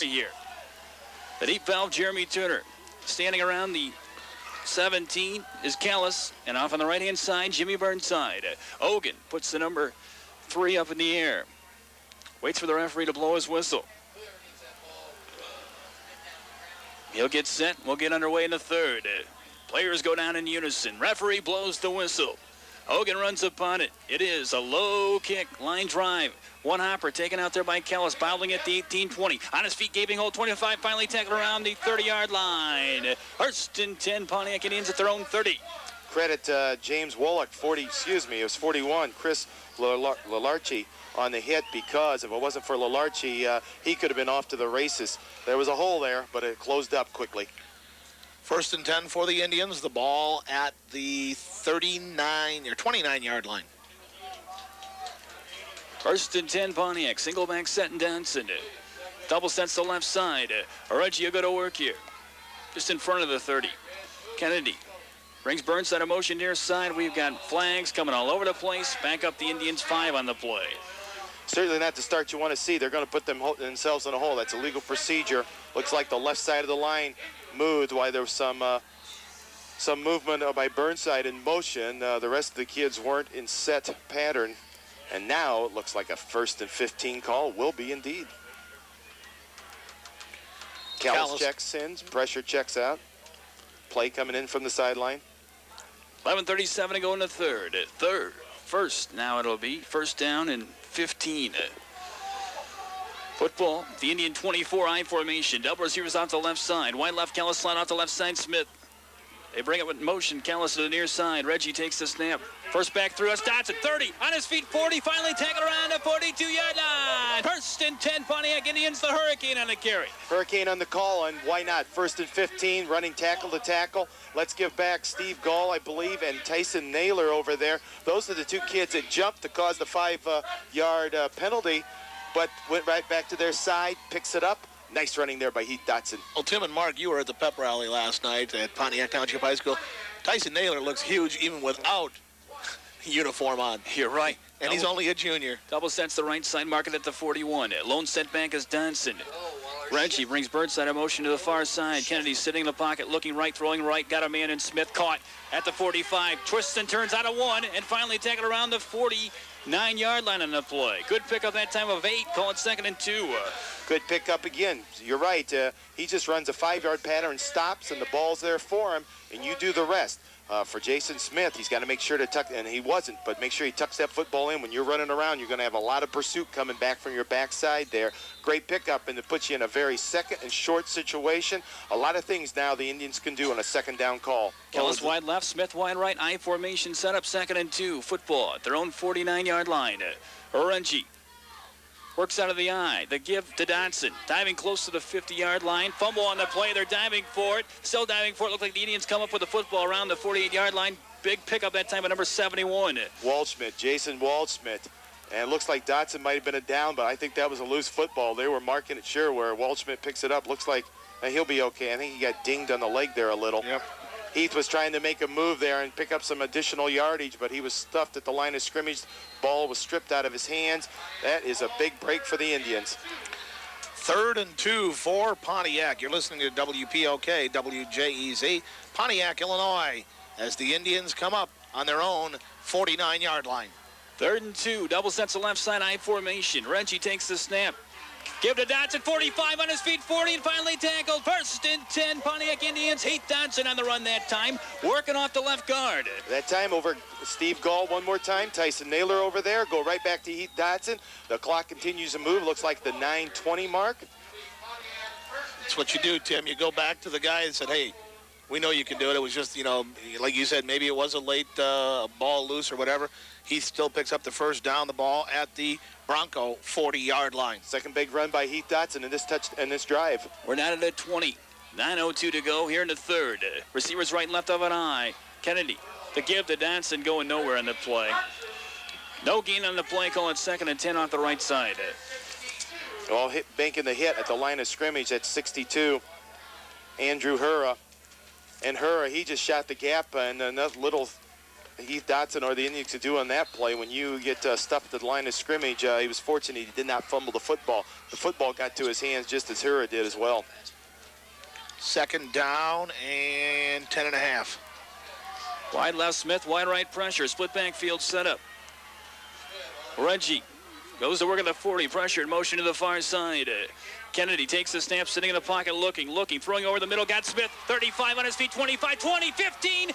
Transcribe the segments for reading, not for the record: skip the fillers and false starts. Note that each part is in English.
here. The deep valve, Jeremy Turner. Standing around the 17 is Callis, and off on the right-hand side, Jimmy Burnside. Ogan puts the number 3 up in the air. Waits for the referee to blow his whistle. He'll get set. We'll get underway in the third. Players go down in unison. Referee blows the whistle. Hogan runs upon it. It is a low kick, line drive. One hopper taken out there by Callis, bottling at the 18-20. On his feet, gaping hole, 25, finally tackled around the 30-yard line. First and 10, Pontiac Indians at their own 30. Credit James Wallach, it was 41. Chris Lalarchi on the hit, because if it wasn't for Lalarchi, he could have been off to the races. There was a hole there, but it closed up quickly. First and 10 for the Indians. The ball at the 29-yard line. First and 10, Pontiac. Single back set and Danson. Double sets the left side. Reggie, you go to work here. Just in front of the 30. Kennedy brings Burnside a motion near side. We've got flags coming all over the place. Back up the Indians 5 on the play. Certainly not the start you want to see. They're going to put themselves in a hole. That's a legal procedure. Looks like the left side of the line moved while there was some movement by Burnside in motion. The rest of the kids weren't in set pattern. And now it looks like a first and 15 call will be indeed. Callis checks in, pressure checks out. Play coming in from the sideline. 11:37 to go in the third. First, now it'll be first down and 15. Football, the Indian 24 I formation. Double receivers out to the left side. Wide left, Callis slide out to left side, Smith. They bring it with motion. Callis to the near side. Reggie takes the snap. First back through us. Dotson, 30. On his feet, 40. Finally tackled around the 42-yard line. First and 10, Pontiac Indians. The Hurricane on the carry. Hurricane on the call, and why not? First and 15, running tackle to tackle. Let's give back Steve Gall, I believe, and Tyson Naylor over there. Those are the two kids that jumped to cause the 5-yard penalty, but went right back to their side, picks it up. Nice running there by Heath Dotson. Well, Tim and Mark, you were at the pep rally last night at Pontiac Township High School. Tyson Naylor looks huge even without uniform on. You're right. And he's only a junior. Double sets the right side, market at the 41. Lone set back is Danson. Reggie brings Burnside a motion to the far side. Kennedy sitting in the pocket, looking right, throwing right. Got a man in Smith, caught at the 45. Twists and turns out of 1, and finally tackled around the 49-yard line on the play. Good pickup that time of 8. Call it 2nd and 2. Good pickup again. You're right. He just runs a 5-yard pattern, stops, and the ball's there for him, and you do the rest. For Jason Smith, he's got to make sure to tuck, and he wasn't, but make sure he tucks that football in. When you're running around, you're going to have a lot of pursuit coming back from your backside there. Great pickup, and it puts you in a very second and short situation. A lot of things now the Indians can do on a second down call. Callis wide left, Smith wide right, I formation set up 2nd and 2. Football at their own 49-yard line. Orenji works out of the eye. The give to Dotson. Diving close to the 50-yard line. Fumble on the play. They're diving for it. Still diving for it. Looks like the Indians come up with the football around the 48-yard line. Big pickup that time at number 71. Waldschmidt, Jason Waldschmidt. And it looks like Dotson might have been a down, but I think that was a loose football. They were marking it sure where Waldschmidt picks it up. Looks like he'll be okay. I think he got dinged on the leg there a little. Yep. Heath was trying to make a move there and pick up some additional yardage, but he was stuffed at the line of scrimmage. Ball was stripped out of his hands. That is a big break for the Indians. 3rd and 2 for Pontiac. You're listening to WPOK, WJEZ, Pontiac, Illinois, as the Indians come up on their own 49-yard line. 3rd and 2. Double sets the left side, I formation. Reggie takes the snap. Give to Dotson, 45 on his feet, 40, and finally tackled. First and 10, Pontiac Indians. Heath Dotson on the run that time, working off the left guard. That time over Steve Gall one more time. Tyson Naylor over there. Go right back to Heath Dotson. The clock continues to move. Looks like the 9:20 mark. That's what you do, Tim. You go back to the guy and said, hey, we know you can do it. It was just, like you said, maybe it was a late ball loose or whatever. He still picks up the first down, the ball at the Bronco 40-yard line. Second big run by Heath Dotson in this drive. We're down at a 20. 9:02 to go here in the third. Receivers right and left of an eye. Kennedy, the give to Danson, going nowhere on the play. No gain on the play, call it 2nd and 10 off the right side. Well, banking the hit at the line of scrimmage at 62. Andrew Hura. And Hura, he just shot the gap, and another little Heath Dotson or the Indians to do on that play. When you get stuffed at the line of scrimmage, he was fortunate he did not fumble the football. The football got to his hands just as Hura did as well. Second down and 10.5. Wide left Smith, wide right pressure. Split backfield setup. Reggie goes to work at the 40. Pressure in motion to the far side. Kennedy takes the snap, sitting in the pocket, looking, throwing over the middle. Got Smith, 35 on his feet, 25, 20, 15, 10,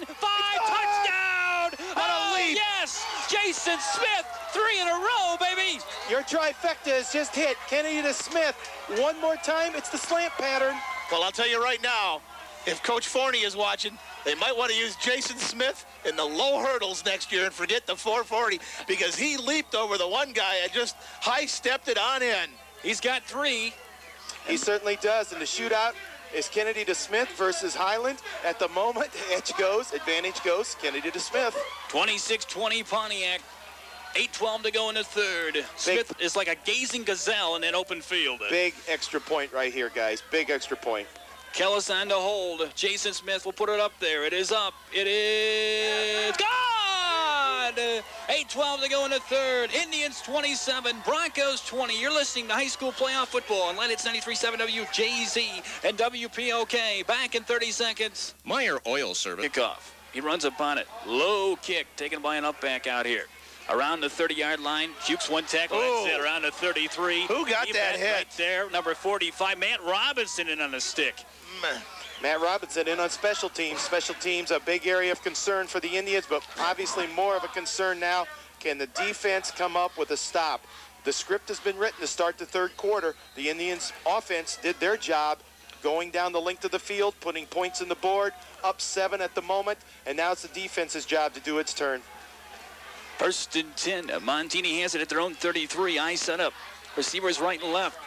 5, touchdown! What a leap! Yes! Jason Smith, 3 in a row, baby! Your trifecta has just hit. Kennedy to Smith. One more time, it's the slant pattern. Well, I'll tell you right now, if Coach Forney is watching, they might want to use Jason Smith in the low hurdles next year and forget the 440 because he leaped over the one guy and just high-stepped it on in. He's got 3. He certainly does. And the shootout is Kennedy to Smith versus Highland. At the moment, advantage goes Kennedy to Smith. 26-20 Pontiac. 8:12 to go in the third. Smith is like a gazing gazelle in an open field. Big extra point right here, guys. Big extra point. Kellis on to hold. Jason Smith will put it up there. It is up. It is gone! 8:12 to go in the third. Indians 27, Broncos 20. You're listening to high school playoff football on Lennox 93.7 WJZ and WPOK. Back in 30 seconds. Meyer Oil Service. Kickoff. He runs upon it. Low kick taken by an up back out here. Around the 30-yard line. Jukes one tackle. That's it. Around the 33. Who got that hit? Right there. Number 45. Matt Robinson in on the stick. Matt Robinson in on special teams. Special teams, a big area of concern for the Indians, but obviously more of a concern now. Can the defense come up with a stop? The script has been written to start the third quarter. The Indians offense did their job going down the length of the field, putting points on the board, up 7 at the moment, and now it's the defense's job to do its turn. First and 10. Montini has it at their own 33. Eye set up. Receivers right and left.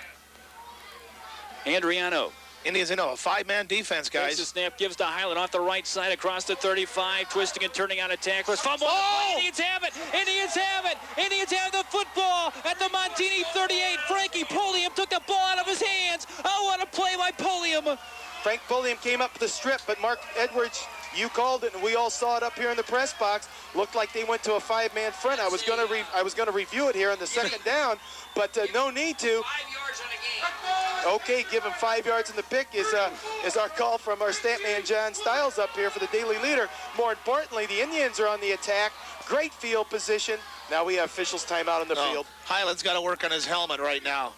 Andriano. Indians, a 5-man defense, guys. Takes the snap, gives to Highland off the right side across the 35, twisting and turning on a tackler. Fumble. Oh! Indians have it. Indians have it. Indians have the football at the Montini 38. Frankie Pulliam took the ball out of his hands. Oh, what a play by Pulliam. Frank Pulliam came up with the strip, but Mark Edwards, you called it, and we all saw it up here in the press box. Looked like they went to a 5-man front. I was gonna review it here on the second down, but no need to. 5 yards on a game. Okay, give him 5 yards in the pick is our call from our stat man John Stiles up here for the Daily Leader. More importantly, the Indians are on the attack. Great field position. Now we have officials timeout on the field. Highland's got to work on his helmet right now.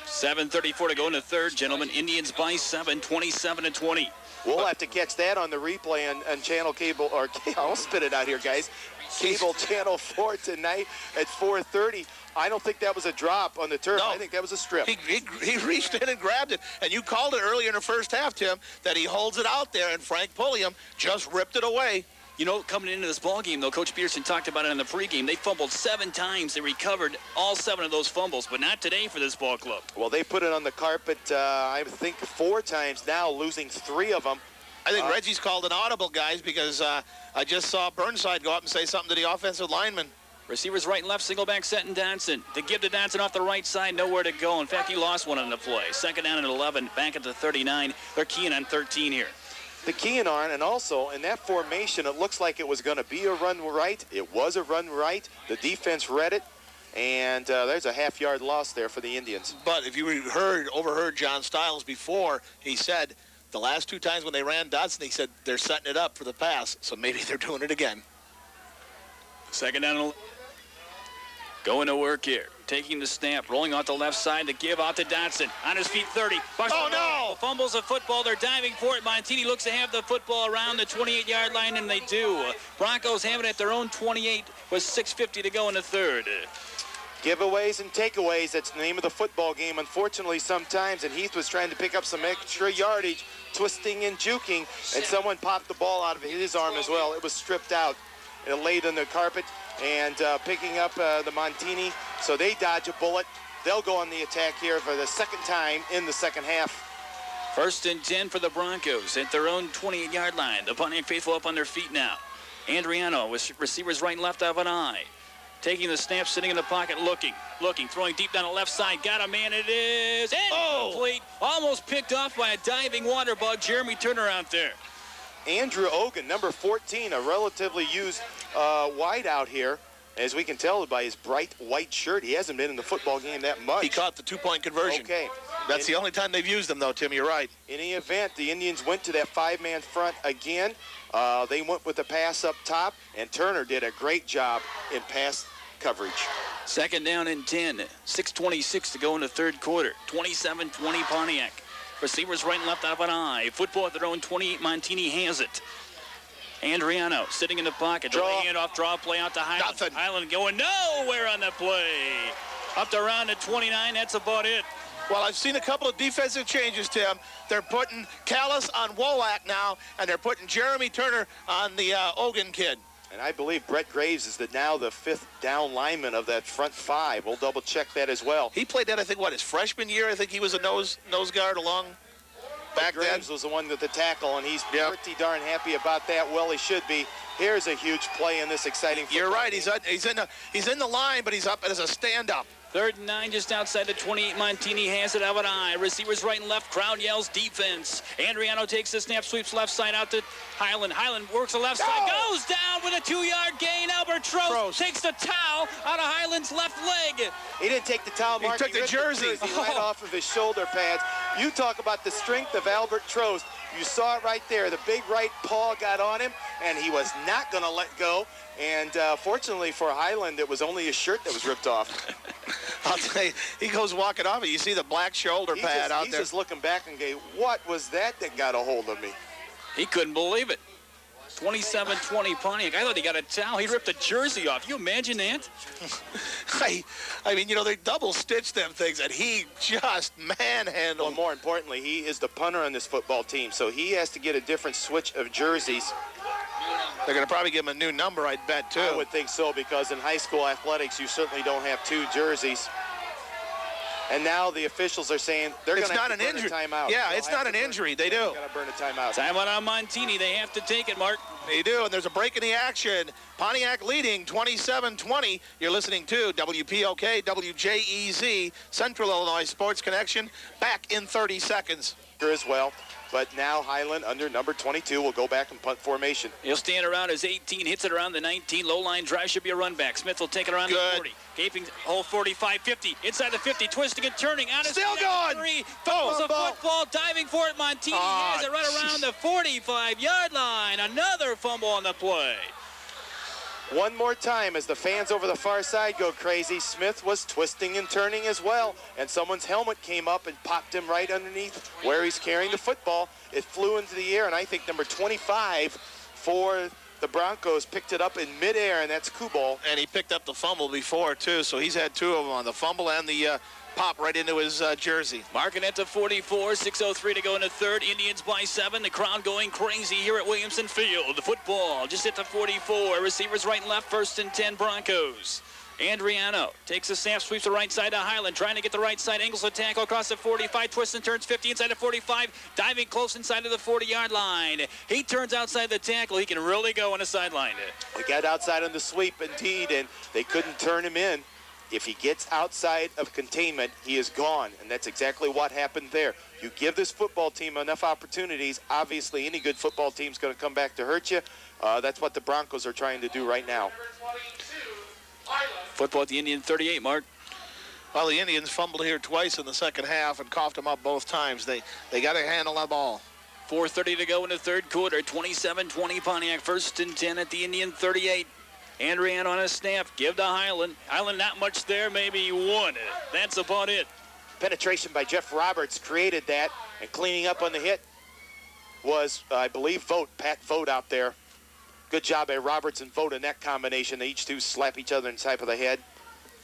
7:34 to go in the third, gentlemen. Indians by 7, 27-20. We'll have to catch that on the replay on channel cable, or I'll spit it out here, guys. Cable channel 4 tonight at 4:30. I don't think that was a drop on the turf. No. I think that was a strip. He reached in and grabbed it, and you called it earlier in the first half, Tim, that he holds it out there, and Frank Pulliam just ripped it away. You know, coming into this ball game, though, Coach Peterson talked about it in the pregame. They fumbled 7 times. They recovered all 7 of those fumbles, but not today for this ball club. Well, they put it on the carpet, I think, 4 times now, losing 3 of them. I think Reggie's called an audible, guys, because I just saw Burnside go up and say something to the offensive lineman. Receivers right and left, single back set and Dotson. To give to Dotson off the right side, nowhere to go. In fact, he lost one on the play. Second down and 11, back at the 39. They're keying on 13 here. The keying on, and also in that formation, it looks like it was going to be a run right. It was a run right. The defense read it, and there's a half-yard loss there for the Indians. But if you overheard John Stiles before, he said the last 2 times when they ran Dotson, he said they're setting it up for the pass, so maybe they're doing it again. Second down and going to work here. Taking the snap, rolling out the left side to give out to Dotson. On his feet, 30. Oh, no! Fumbles of football. They're diving for it. Montini looks to have the football around the 28-yard line, and they do. Broncos have it at their own 28 with 6:50 to go in the third. Giveaways and takeaways, that's the name of the football game, unfortunately, sometimes. And Heath was trying to pick up some extra yardage, twisting and juking, and someone popped the ball out of his arm as well. It was stripped out and laid on the carpet. And picking up the Montini, so they dodge a bullet. They'll go on the attack here for the second time in the second half. First and 10 for the Broncos at their own 28-yard line. The Pontiac faithful up on their feet now. Andriano with receivers right and left of an eye. Taking the snap, sitting in the pocket, looking, throwing deep down the left side. Got a man, it is incomplete. Almost picked off by a diving water bug. Jeremy Turner out there. Andrew Ogun, number 14, a relatively used wide out here. As we can tell by his bright white shirt, he hasn't been in the football game that much. He caught the 2-point conversion. Okay. That's the only time they've used him, though, Tim. You're right. In any event, the Indians went to that 5-man front again. They went with the pass up top, and Turner did a great job in pass coverage. Second down and 10. 6:26 to go in the third quarter. 27-20 Pontiac. Receivers right and left out of an eye. Football at their own 28. Montini has it. Andriano sitting in the pocket. Draw handoff, draw play out to Highland. Nothing. Highland going nowhere on the play. Up to around the 29. That's about it. Well, I've seen a couple of defensive changes, Tim. They're putting Callis on Wolak now, and they're putting Jeremy Turner on the Ogun kid. And I believe Brett Graves is now the 5th down lineman of that front 5. We'll double check that as well. He played that, I think, his freshman year? I think he was a nose guard along back then. Graves was the one with the tackle, and he's pretty darn happy about that. Well, he should be. Here's a huge play in this exciting football You're right. game. He's in the line, but he's up as a stand-up. 3rd and 9 just outside the 28. Montini has it out of an eye. Receivers right and left. Crowd yells defense. Andriano takes the snap, sweeps left side out to Highland. Highland works the left side, goes down with a 2-yard gain. Albert Trost takes the towel out of Highland's left leg. He didn't take the towel, Mark. He took the jersey. Right off of his shoulder pads. You talk about the strength of Albert Trost. You saw it right there. The big right paw got on him, and he was not going to let go. And fortunately for Highland, it was only his shirt that was ripped off. I'll tell you, he goes walking off, and you see the black shoulder pad out there. He's just looking back and going, what was that got a hold of me? He couldn't believe it. 27-20 Pontiac. I thought he got a towel. He ripped the jersey off. You imagine that? I mean, they double-stitched them things, and he just manhandled. Well, more importantly, he is the punter on this football team, so he has to get a different switch of jerseys. They're going to probably give him a new number, I'd bet, too. I would think so, because in high school athletics, you certainly don't have 2 jerseys. And now the officials are saying they're going to have to burn a timeout. Yeah, it's not an injury. They do. They're going to burn a timeout. Timeout on Montini. They have to take it, Mark. They do, and there's a break in the action. Pontiac leading 27-20. You're listening to WPOK, WJEZ, Central Illinois Sports Connection. Back in 30 seconds. As well. But now Highland, under number 22, will go back and punt formation. He'll stand around his 18, hits it around the 19. Low line drive should be a run back. Smith will take it around the 40. Gaping hole 45, 50. Inside the 50, twisting and turning. Out of still going. 3. Fumbles a football, diving for it. Montini has it right around the 45-yard line. Another fumble on the play. One more time as the fans over the far side go crazy. Smith was twisting and turning as well, and someone's helmet came up and popped him right underneath where he's carrying the football. It flew into the air, and I think number 25 for the Broncos picked it up in midair, and that's Kubal. And he picked up the fumble before, too, so he's had 2 of them on the fumble and the pop right into his jersey. Marking it to 44, 6:03 to go in the third. Indians by 7. The crowd going crazy here at Williamson Field. The football just hit the 44. Receivers right and left, 1st and 10 Broncos. Andriano takes a snap, sweeps the right side to Highland, trying to get the right side, angles the tackle across the 45, twists and turns 50 inside the 45, diving close inside of the 40-yard line. He turns outside the tackle. He can really go on the sideline. They got outside on the sweep, indeed, and they couldn't turn him in. If he gets outside of containment, he is gone, and that's exactly what happened there. You give this football team enough opportunities, obviously any good football team is going to come back to hurt you. That's what the Broncos are trying to do right now. Football at the Indian 38, Mark. Well, the Indians fumbled here twice in the second half and coughed them up both times. They got to handle that ball. 4:30 to go in the third quarter. 27-20 Pontiac, 1st and 10 at the Indian 38. Andrian on a snap. Give to Highland. Highland not much there, maybe 1. That's about it. Penetration by Jeff Roberts created that, and cleaning up on the hit was, I believe, Pat Vogt out there. Good job by Roberts and Vogt in that combination. They each 2 slap each other in the side of the head.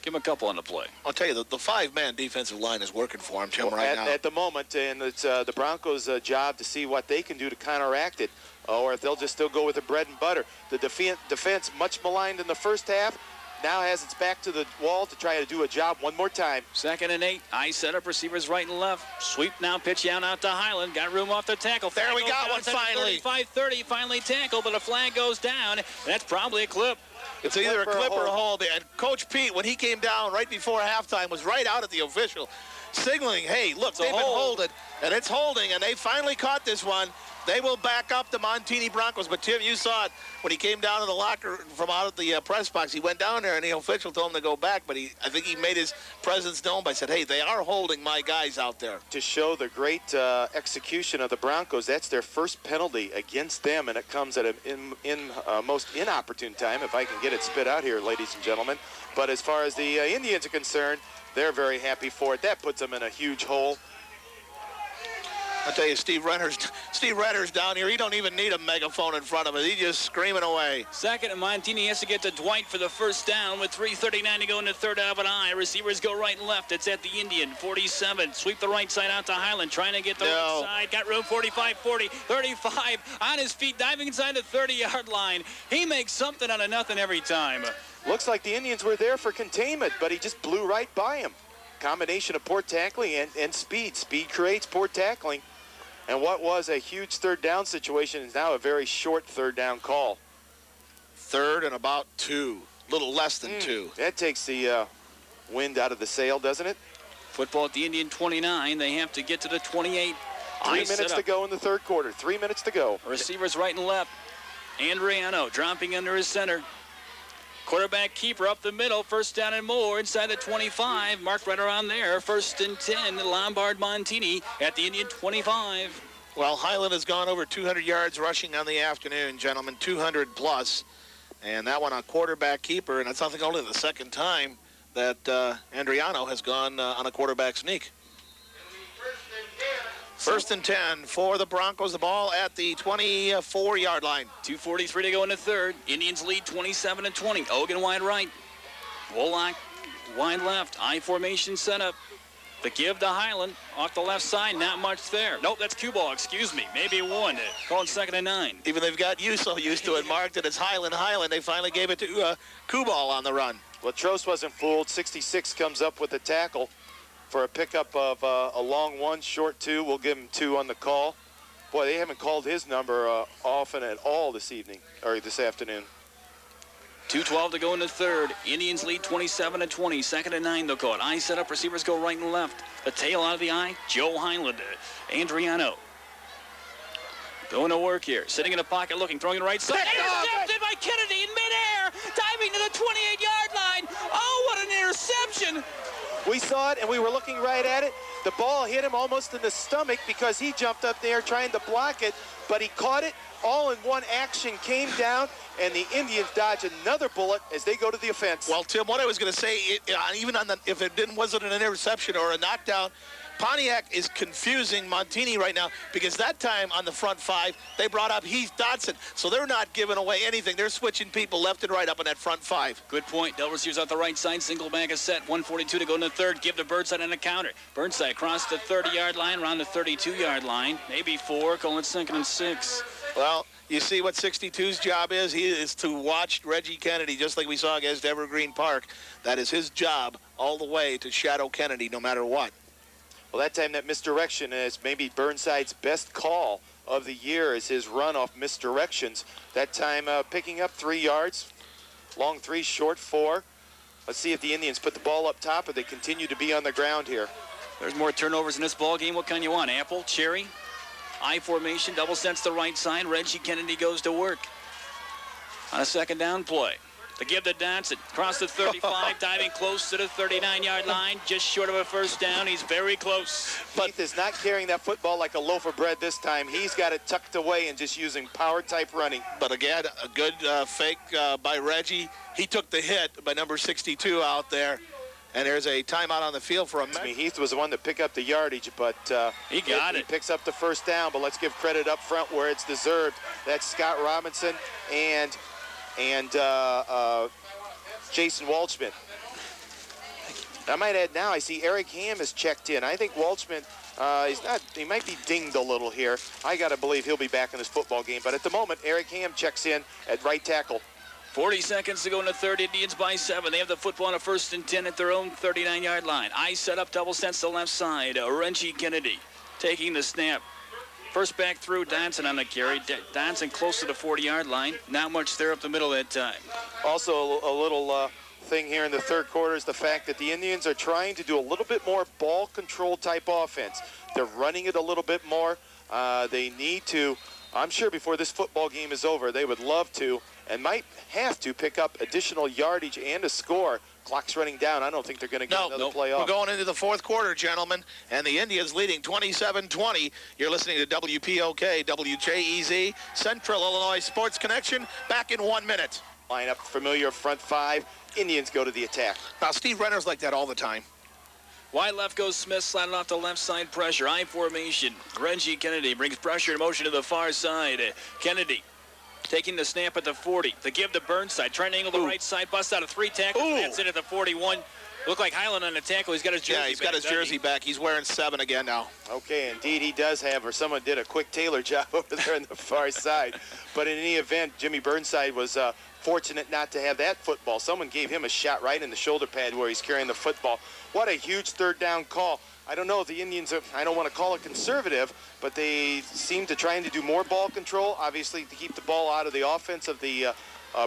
Give him a couple on the play. I'll tell you, the 5-man defensive line is working for him, Tim, right now. At the moment, and it's the Broncos' job to see what they can do to counteract it, or if they'll just still go with the bread and butter. The defense, much maligned in the first half, now has its back to the wall to try to do a job one more time. 2nd and 8. I set up receivers right and left. Sweep now, pitch down out to Highland. Got room off the tackle. There we got one finally. 35-30, finally tackled, but a flag goes down. That's probably a clip. It's either a clip or a hold. And Coach Pete, when he came down right before halftime, was right out at the official, signaling, hey, look, they've been holding, and it's holding, and they finally caught this one. They will back up the Montini Broncos. But, Tim, you saw it when he came down to the locker from out of the press box. He went down there, and the official told him to go back. But I think he made his presence known by saying, hey, they are holding my guys out there. To show the great execution of the Broncos, that's their first penalty against them, and it comes at a most inopportune time, if I can get it spit out here, ladies and gentlemen. But as far as the Indians are concerned, they're very happy for it. That puts them in a huge hole. I'll tell you, Steve Renner's down here. He don't even need a megaphone in front of him. He's just screaming away. Second, and Montini has to get to Dwight for the first down with 3:39 to go in the third out of an eye. Receivers go right and left. It's at the Indian, 47. Sweep the right side out to Highland, trying to get the right side. Got room, 45, 40, 35. On his feet, diving inside the 30-yard line. He makes something out of nothing every time. Looks like the Indians were there for containment, but he just blew right by him. Combination of poor tackling and speed. Speed creates poor tackling. And what was a huge third down situation is now a very short third down call. Third and about 2. A little less than 2. That takes the wind out of the sail, doesn't it? Football at the Indian 29. They have to get to the 28. 3 minutes to go in the third quarter. 3 minutes to go. Receivers right and left. Andriano dropping under his center. Quarterback keeper up the middle. First down and more inside the 25. Marked right around there. First and 10. Lombard Montini at the Indian 25. Well, Highland has gone over 200 yards rushing on the afternoon, gentlemen. 200 plus. And that one on quarterback keeper. And that's, I think, only the second time that Andriano has gone on a quarterback sneak. First and 10 for the Broncos. The ball at the 24-yard line. 2:43 to go in the third. Indians lead 27-20. Ogan wide right. Wolak wide left. I formation setup. The give to Highland off the left side. Not much there. Nope, that's cue ball. Excuse me. Maybe one. Calling 2nd and 9. Even they've got you so used to it, marked it as Highland. They finally gave it to Kubal on the run. Latroce wasn't fooled. 66 comes up with the tackle for a pickup of a long 1, short 2. We'll give him 2 on the call. Boy, they haven't called his number often at all this evening, or this afternoon. 2:12 to go in the third. Indians lead 27-20. 2nd and 9, they'll call it. I set up. Receivers go right and left. The tail out of the eye. Joe Highland. Andriano. Going to work here. Sitting in the pocket looking. Throwing it right side. Intercepted by Kennedy in midair. Diving to the 28-yard line. Oh, what an interception. We saw it, and we were looking right at it. The ball hit him almost in the stomach because he jumped up there trying to block it, but he caught it all in one action, came down, and the Indians dodge another bullet as they go to the offense. Well, Tim, what I was going to say, even on if it wasn't an interception or a knockdown, Pontiac is confusing Montini right now because that time on the front 5, they brought up Heath Dodson. So they're not giving away anything. They're switching people left and right up on that front 5. Good point. Del receives out the right side. Single back is set. 1:42 to go in the third. Give to Burnside on a counter. Burnside across the 30-yard line, around the 32-yard line. Maybe 4, calling 2nd and 6. Well, you see what 62's job is? He is to watch Reggie Kennedy, just like we saw against Evergreen Park. That is his job all the way to shadow Kennedy no matter what. Well, that time that misdirection is maybe Burnside's best call of the year is his run off misdirections. That time picking up 3 yards. Long 3, short 4. Let's see if the Indians put the ball up top or they continue to be on the ground here. There's more turnovers in this ball game. What kind you want? Apple, cherry? I formation, double sets the right side. Reggie Kennedy goes to work on a 2nd down play. The give to Dodson, across the 35, diving close to the 39-yard line, just short of a first down. He's very close. Heath is not carrying that football like a loaf of bread this time. He's got it tucked away and just using power-type running. But again, a good fake by Reggie. He took the hit by number 62 out there. And there's a timeout on the field for a minute. I mean, Heath was the one to pick up the yardage, but he got it. He picks up the first down, but let's give credit up front where it's deserved. That's Scott Robinson and Jason Waldschmidt. I might add now, I see Eric Ham has checked in. I think Waldschmidt, he might be dinged a little here. I got to believe he'll be back in this football game. But at the moment, Eric Ham checks in at right tackle. 40 seconds to go in the third. Indians by 7. They have the football on a 1st and 10 at their own 39-yard line. I set up, double sets the left side. Reggie Kennedy taking the snap. First back through, Dodson on the carry. Dodson close to the 40-yard line. Not much there up the middle that time. Also, a little thing here in the third quarter is the fact that the Indians are trying to do a little bit more ball control type offense. They're running it a little bit more. They need to I'm sure before this football game is over, they would love to and might have to pick up additional yardage and a score. Clock's running down. I don't think they're going to get another play off. We're going into the fourth quarter, gentlemen, and the Indians leading 27-20. You're listening to WPOK, WJEZ, Central Illinois Sports Connection. Back in 1 minute. Line up familiar front five. Indians go to the attack. Now, Steve Renner's like that all the time. Wide left goes Smith, sliding off the left side, pressure. I formation. Reggie Kennedy brings pressure and motion to the far side. Kennedy taking the snap at the 40. The give to Burnside, trying to angle the right side, bust out of 3 tackles. That's it at the 41. Look like Highland on the tackle. He's got his jersey back. Yeah, he's got his jersey back. He's wearing 7 again now. Okay, indeed he does have, or someone did a quick tailor job over there on the far side. But in any event, Jimmy Burnside was fortunate not to have that football. Someone gave him a shot right in the shoulder pad where he's carrying the football. What a huge third down call. I don't know if the Indians are, I don't want to call it conservative, but they seem to trying to do more ball control, obviously to keep the ball out of the offense of the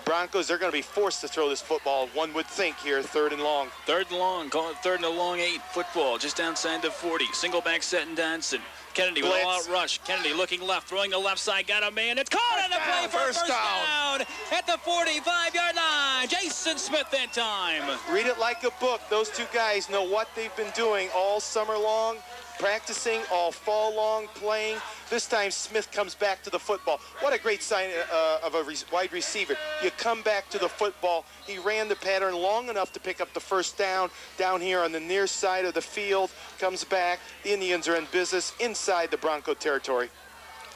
Broncos. They're going to be forced to throw this football, one would think here, 3rd and long. 3rd and long, call it 3rd and a long 8. Football just outside the 40. Single back set and Donson. Kennedy with a all-out rush. Kennedy looking left, throwing the left side, got a man. It's caught on the play for first down at the 45-yard line. Jason Smith that time. Read it like a book. Those two guys know what they've been doing all summer long, practicing all fall long, playing. This time Smith comes back to the football. What a great sign of a wide receiver. You come back to the football. He ran the pattern long enough to pick up the first down here on the near side of the field. Comes back. The Indians are in business inside the Bronco territory.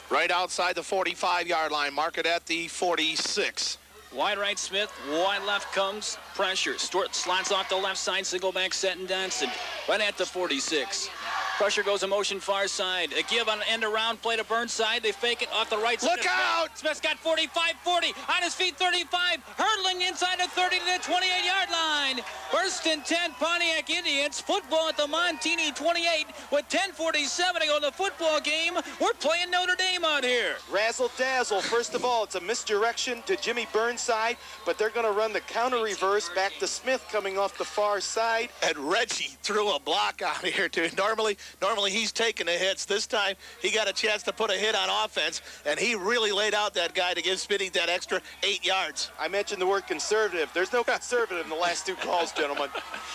Right outside the 45-yard line. Mark it at the 46. Wide right Smith, wide left comes pressure. Stewart slots off the left side, single back set and Donson. Right at the 46. Pressure goes in motion far side. A give on an end around play to Burnside. They fake it off the right side. Look out! Smith's got 45-40. On his feet 35. Hurdling inside the 30 to the 28-yard line. 1st and 10 Pontiac Indians. Football at the Montini 28 with 10:47 to go in the football game. We're playing Notre Dame out here. Razzle dazzle. First of all, it's a misdirection to Jimmy Burnside, but they're going to run the counter reverse back to Smith coming off the far side. And Reggie threw a block out here, too. Normally he's taking the hits. This time he got a chance to put a hit on offense, and he really laid out that guy to give Spitting that extra 8 yards. I mentioned the word conservative. There's no conservative in the last 2 calls, gentlemen.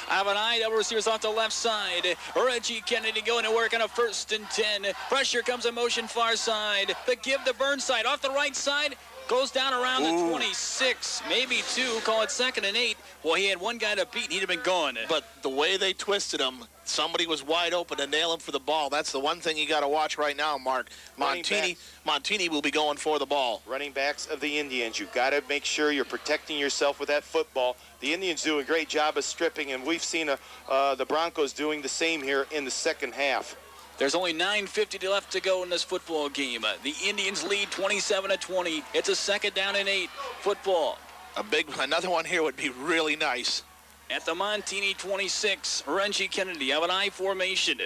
I have an eye. Double receivers off the left side. Reggie Kennedy going to work on a 1st and 10. Pressure comes in motion far side. The give to Burnside off the right side. Goes down around the 26, maybe 2, call it 2nd and 8. Well, he had one guy to beat, and he'd have been gone. But the way they twisted him, somebody was wide open to nail him for the ball. That's the one thing you got to watch right now, Mark. Montini will be going for the ball. Running backs of the Indians, you've got to make sure you're protecting yourself with that football. The Indians do a great job of stripping, and we've seen the Broncos doing the same here in the second half. There's only 9:50 left to go in this football game. The Indians lead 27-20. It's a 2nd down and 8 football. Another one here would be really nice. At the Montini 26, Reggie Kennedy of an I formation.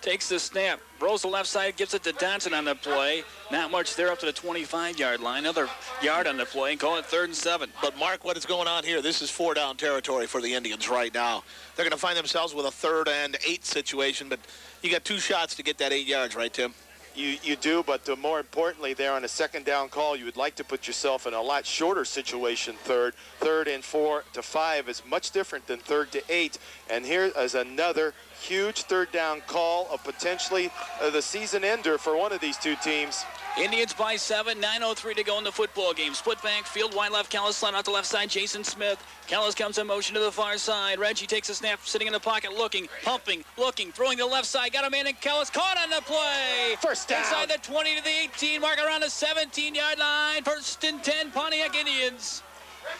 Takes the snap, rolls the left side, gives it to Donson on the play. Not much there up to the 25-yard line. Another yard on the play, and call it 3rd and 7. But, Mark, what is going on here? This is 4-down territory for the Indians right now. They're going to find themselves with a 3rd and 8 situation, but you got 2 shots to get that 8 yards, right, Tim? You do, but more importantly, there on a 2nd down call, you would like to put yourself in a lot shorter situation. 3rd and 4 to 5 is much different than 3rd to 8. And here is another huge 3rd down call of potentially the season ender for one of these 2 teams. Indians by 7, 9:03 to go in the football game. Split backfield, wide left, Callis slide out the left side, Jason Smith. Callis comes in motion to the far side. Reggie takes a snap, sitting in the pocket, looking, pumping, looking, throwing to the left side. Got a man in Callis, caught on the play. First down. Inside the 20 to the 18, mark around the 17-yard line. 1st and 10, Pontiac Indians.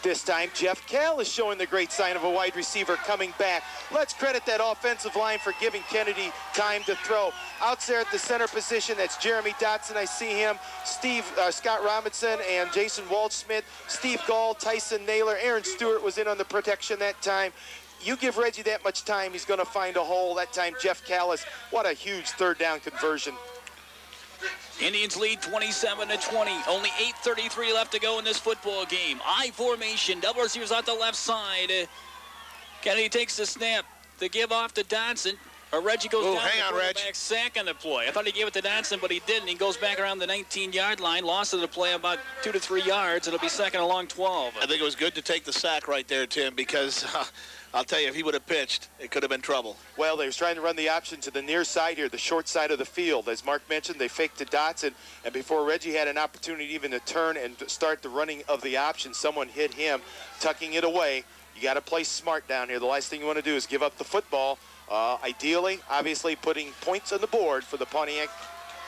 This time, Jeff Kell is showing the great sign of a wide receiver coming back. Let's credit that offensive line for giving Kennedy time to throw. Out there at the center position, that's Jeremy Dotson. I see him. Scott Robinson and Jason Waldschmidt, Steve Gall, Tyson Naylor, Aaron Stewart was in on the protection that time. You give Reggie that much time, he's going to find a hole. That time, Jeff Callis. What a huge 3rd down conversion. Indians lead 27-20. Only 8:33 left to go in this football game. I formation. Double receivers out the left side. Kennedy takes the snap. The give off to Donson. Reggie goes down. Hang on, Reg. Back sack on the play. I thought he gave it to Dotson, but he didn't. He goes back around the 19-yard line. Lost of the play about 2 to 3 yards. It'll be second along 12. I think it was good to take the sack right there, Tim, because I'll tell you, if he would have pitched, it could have been trouble. Well, they was trying to run the option to the near side here, the short side of the field. As Mark mentioned, they faked to Dotson, and before Reggie had an opportunity even to turn and start the running of the option, someone hit him, tucking it away. You got to play smart down here. The last thing you want to do is give up the football. Ideally, obviously, putting points on the board for the Pontiac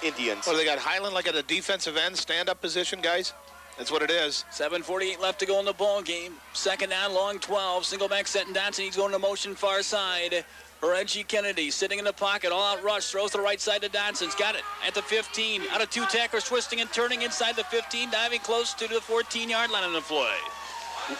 Indians. Well, they got Highland like at a defensive end, stand-up position, guys. That's what it is. 7:48 left to go in the ball game. Second down, long 12. Single back set and Dotson. He's going to motion far side. Reggie Kennedy sitting in the pocket. All-out rush. Throws to the right side to Dotson's. Got it at the 15. Out of 2 tacklers, twisting and turning inside the 15. Diving close to the 14-yard line on the play.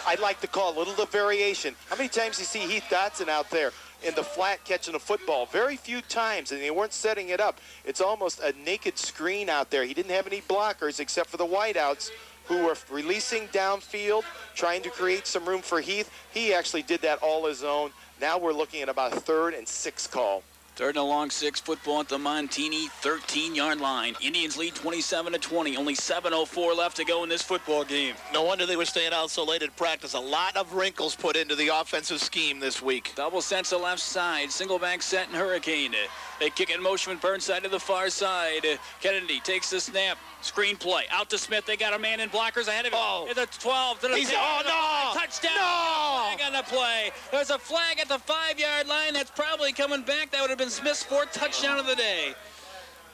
I'd like to call a little the variation. How many times do you see Heath Dotson out there in the flat catching a football? Very few times, and they weren't setting it up. It's almost a naked screen out there. He didn't have any blockers except for the wideouts who were releasing downfield, trying to create some room for Heath. He actually did that all his own. Now we're looking at about a 3rd and 6 call. 3rd and a long 6, football at the Montini 13-yard line. Indians lead 27-20. Only 7:04 left to go in this football game. No wonder they were staying out so late at practice. A lot of wrinkles put into the offensive scheme this week. Double set to left side. Single back set and Hurricane. They kick in motion with Burnside to the far side. Kennedy takes the snap. Screen play. Out to Smith. They got a man in blockers ahead of him. Oh. At the 12. To the 10, no! Touchdown. No! Flag on the play. There's a flag at the 5-yard line. That's probably coming back. That would have been Smith's 4th touchdown of the day.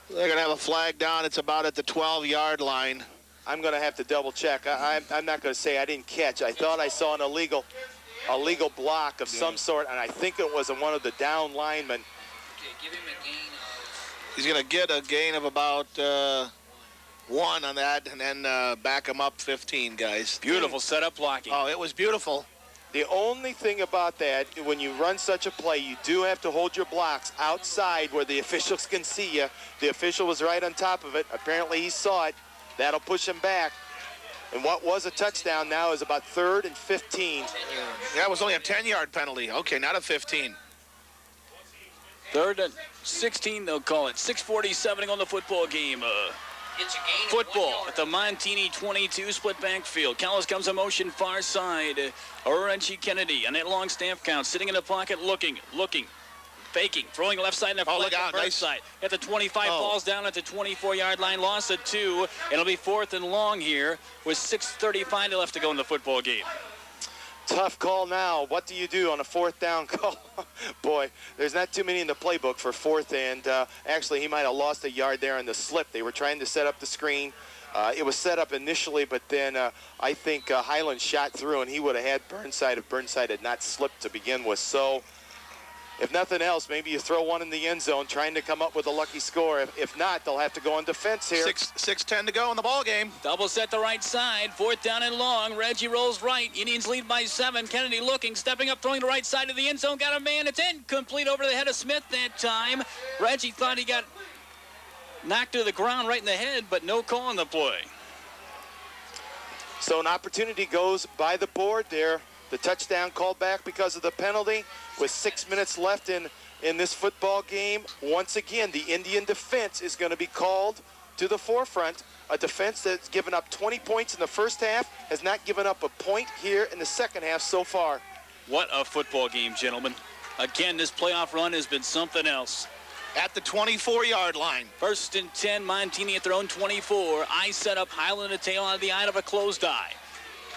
They're going to have a flag down. It's about at the 12-yard line. I'm going to have to double check. I'm not going to say I didn't catch. I thought I saw an illegal block of some sort, and I think it was one of the down linemen. Give him a gain of... He's going to get a gain of about 1 on that, and then back him up 15, guys. Beautiful setup blocking. Oh, it was beautiful. The only thing about that, when you run such a play, you do have to hold your blocks outside where the officials can see you. The official was right on top of it. Apparently he saw it. That'll push him back. And what was a touchdown now is about 3rd and 15. Yeah, it was only a 10-yard penalty. Okay, not a 15. 3rd and 16, they'll call it. 6:47 on the football game. It's a gain of Football 1 at the Montini 22 split backfield. Callis comes in motion far side. Reggie Kennedy on that long snap count, sitting in the pocket, looking, faking, throwing left side and a look out, nice. side. At the 25, falls down at the 24-yard line, loss of 2. It'll be 4th and long here with 6:35 left to go in the football game. Tough call now. What do you do on a 4th down call? Boy, there's not too many in the playbook for 4th, and actually he might have lost a yard there in the slip. They were trying to set up the screen. It was set up initially, but then I think Highland shot through, and he would have had Burnside if Burnside had not slipped to begin with. So if nothing else, maybe you throw one in the end zone trying to come up with a lucky score. If not, they'll have to go on defense here. 6:10 to go in the ball game. Double set the right side. 4th down and long. Reggie rolls right. Indians lead by 7. Kennedy looking, stepping up, throwing the right side of the end zone. Got a man. It's incomplete over the head of Smith that time. Reggie thought he got knocked to the ground right in the head, but no call on the play. So an opportunity goes by the board there. The touchdown called back because of the penalty with 6 minutes left in this football game. Once again, the Indian defense is going to be called to the forefront. A defense that's given up 20 points in the first half, has not given up a point here in the second half so far. What a football game, gentlemen. Again, this playoff run has been something else. At the 24-yard line. 1st and 10, Montini at their own 24. Eye set up, Highland a tail out of the eye of a closed eye.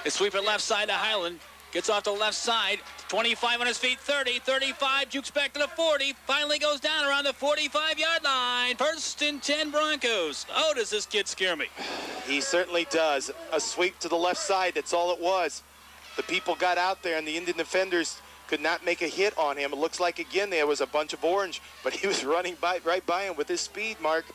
They sweep it left side to Highland. Gets off the left side, 25 on his feet, 30, 35, jukes back to the 40, finally goes down around the 45-yard line. 1st and 10 Broncos. Oh, does this kid scare me? He certainly does. A sweep to the left side, that's all it was. The people got out there and the Indian defenders could not make a hit on him. It looks like, again, there was a bunch of orange, but he was running right by him with his speed, Mark,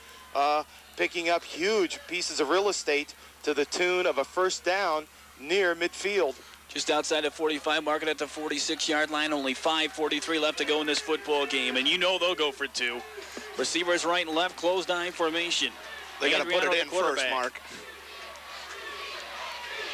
picking up huge pieces of real estate to the tune of a 1st down near midfield. Just outside the 45, marking at the 46-yard line. Only 5:43 left to go in this football game, and you know they'll go for 2. Receivers right and left, closed eye formation. They got to put it in first, Mark.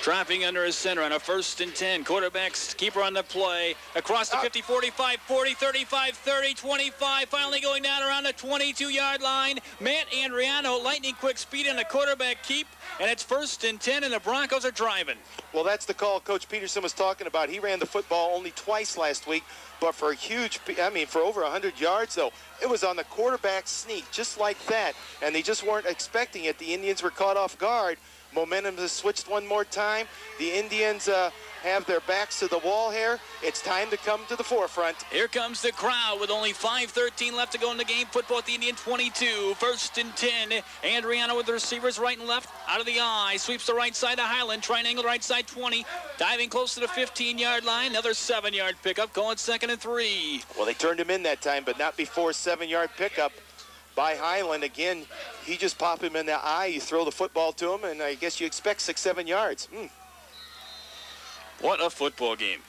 Dropping under his center on a 1st and 10. Quarterback's keeper on the play. Across the 50, 45, 40, 35, 30, 25. Finally going down around the 22-yard line. Matt Andriano, lightning quick speed and a quarterback keep. And it's 1st and 10, and the Broncos are driving. Well, that's the call Coach Peterson was talking about. He ran the football only twice last week, but for for over 100 yards, though, it was on the quarterback sneak, just like that. And they just weren't expecting it. The Indians were caught off guard. Momentum has switched one more time. The Indians have their backs to the wall here. It's time to come to the forefront. Here comes the crowd with only 5:13 left to go in the game. Football at the Indian 22. 1st and 10. Andriano with the receivers right and left. Out of the eye. Sweeps the right side of Highland. Triangle right side 20. Diving close to the 15-yard line. Another 7-yard pickup. Going 2nd and 3. Well, they turned him in that time, but not before 7-yard pickup by Highland. Again, he just popped him in the eye. You throw the football to him, and I guess you expect 6-7 yards. What a football game.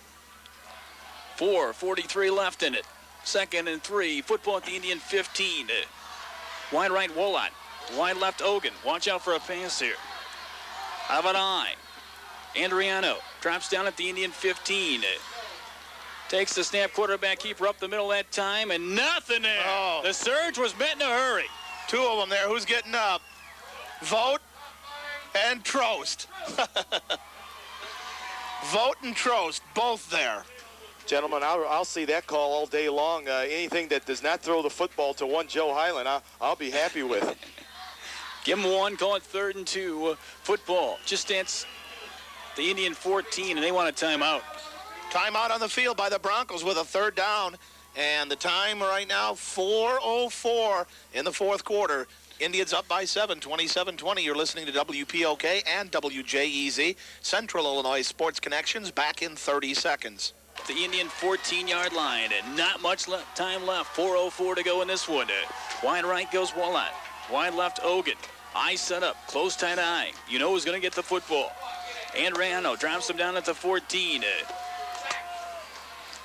4:43 left in it. 2nd and 3. Football at the Indian 15. Wide right, Wolot. Wide left, Ogun. Watch out for a pass here. Have an eye. Andriano drops down at the Indian 15. Takes the snap, quarterback keeper up the middle that time, and nothing there. Oh. The surge was met in a hurry. 2 of them there. Who's getting up? Vogt and Trost. Vogt and Trost, both there. Gentlemen, I'll see that call all day long. Anything that does not throw the football to one Joe Highland, I'll be happy with. Give him one, call it 3rd and 2. Football just at the Indian 14, and they want a timeout. Timeout on the field by the Broncos with a 3rd down. And the time right now, 4:04 in the 4th quarter. Indians up by 7, 27-20. You're listening to WPOK and WJEZ. Central Illinois Sports Connections back in 30 seconds. The Indian 14-yard line, and not much time left. 4:04 to go in this one. Wide right goes Wallat. Wide left, Ogun. Eye set up, close tight eye. You know who's going to get the football. Andriano drops him down at the 14.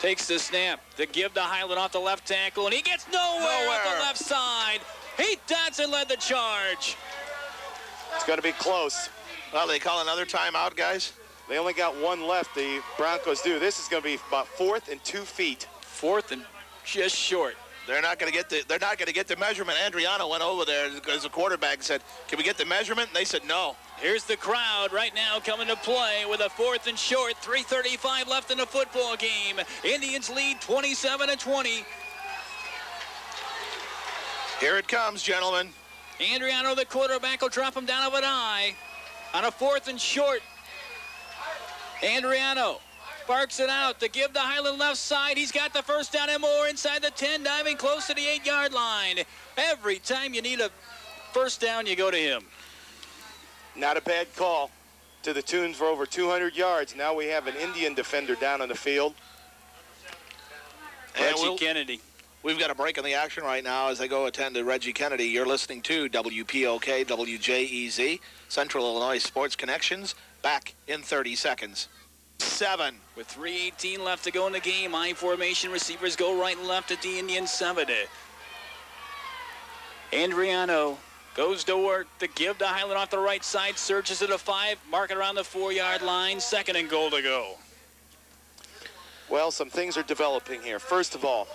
Takes the snap. The give to Highland off the left tackle, and he gets nowhere on the left side. Heath Dodson led the charge. It's going to be close. Well, they call another timeout, guys. They only got one left, the Broncos do. This is going to be about 4th and 2 feet. 4th and just short. They're not going to get the measurement. Andriano went over there as a quarterback and said, "Can we get the measurement?" And they said no. Here's the crowd right now coming to play with a 4th and short. 3:35 left in the football game. Indians lead 27-20. Here it comes, gentlemen. Andriano, the quarterback, will drop him down of an eye on a 4th and short. Andriano barks it out to give the Highland left side. He's got the 1st down and more inside the 10, diving close to the 8-yard line. Every time you need a 1st down, you go to him. Not a bad call. To the tunes for over 200 yards. Now we have an Indian defender down on the field. Reggie Kennedy. We've got a break in the action right now as they go attend to Reggie Kennedy. You're listening to WPOK, WJEZ, Central Illinois Sports Connections, back in 30 seconds. 7. With 3:18 left to go in the game, I formation receivers go right and left at the Indian 7. Andriano goes to work to give to Highland off the right side, surges to the 5, mark it around the 4-yard line, 2nd and goal to go. Well, some things are developing here. First of all,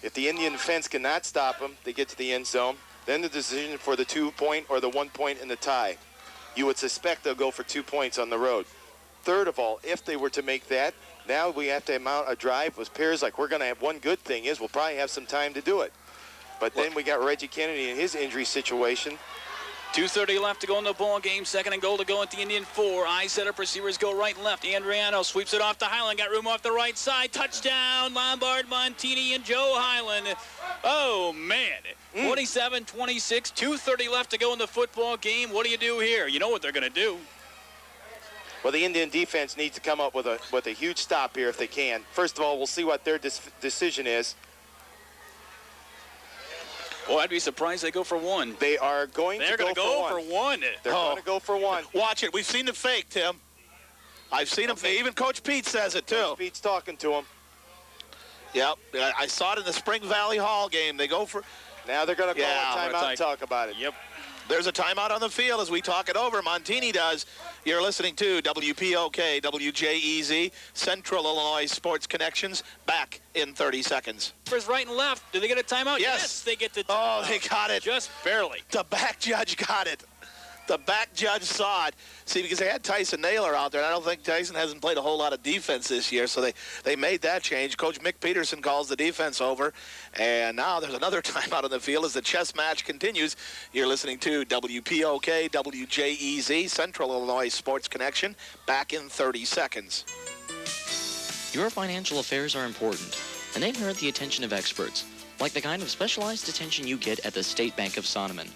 if the Indian defense cannot stop them, they get to the end zone. Then the decision for the 2-point or the 1 point in the tie. You would suspect they'll go for 2 points on the road. Third of all, if they were to make that, now we have to mount a drive with Piers. Like, we're going to have one good thing is we'll probably have some time to do it. But then we got Reggie Kennedy in his injury situation. 2:30 left to go in the ball game. 2nd and goal to go at the Indian 4. Eye set up, receivers go right and left. Andriano sweeps it off to Highland. Got room off the right side. Touchdown, Lombard, Montini, and Joe Highland. Oh, man. 27-26. 2:30 left to go in the football game. What do you do here? You know what they're going to do. Well, the Indian defense needs to come up with a huge stop here if they can. First of all, we'll see what their decision is. Well, I'd be surprised they go for 1. They are going to go for one. They're going to go for 1. Watch it. We've seen the fake, Tim. I've seen him. Even Coach Pete says it, too. Coach Pete's talking to him. Yep. I saw it in the Spring Valley Hall game. They go for Now they're going to call a timeout and talk about it. Yep. There's a timeout on the field as we talk it over. Montini does. You're listening to WPOK, WJEZ, Central Illinois Sports Connections, back in 30 seconds. First, right and left. Did they get a timeout? Yes. They get the timeout. Oh, they got it. Just barely. The back judge got it. The back judge saw it. See, because they had Tyson Naylor out there, and I don't think Tyson hasn't played a whole lot of defense this year, so they made that change. Coach Mick Peterson calls the defense over, and now there's another timeout on the field as the chess match continues. You're listening to WPOK, WJEZ, Central Illinois Sports Connection, back in 30 seconds. Your financial affairs are important, and they merit the attention of experts, like the kind of specialized attention you get at the State Bank of Sonneman.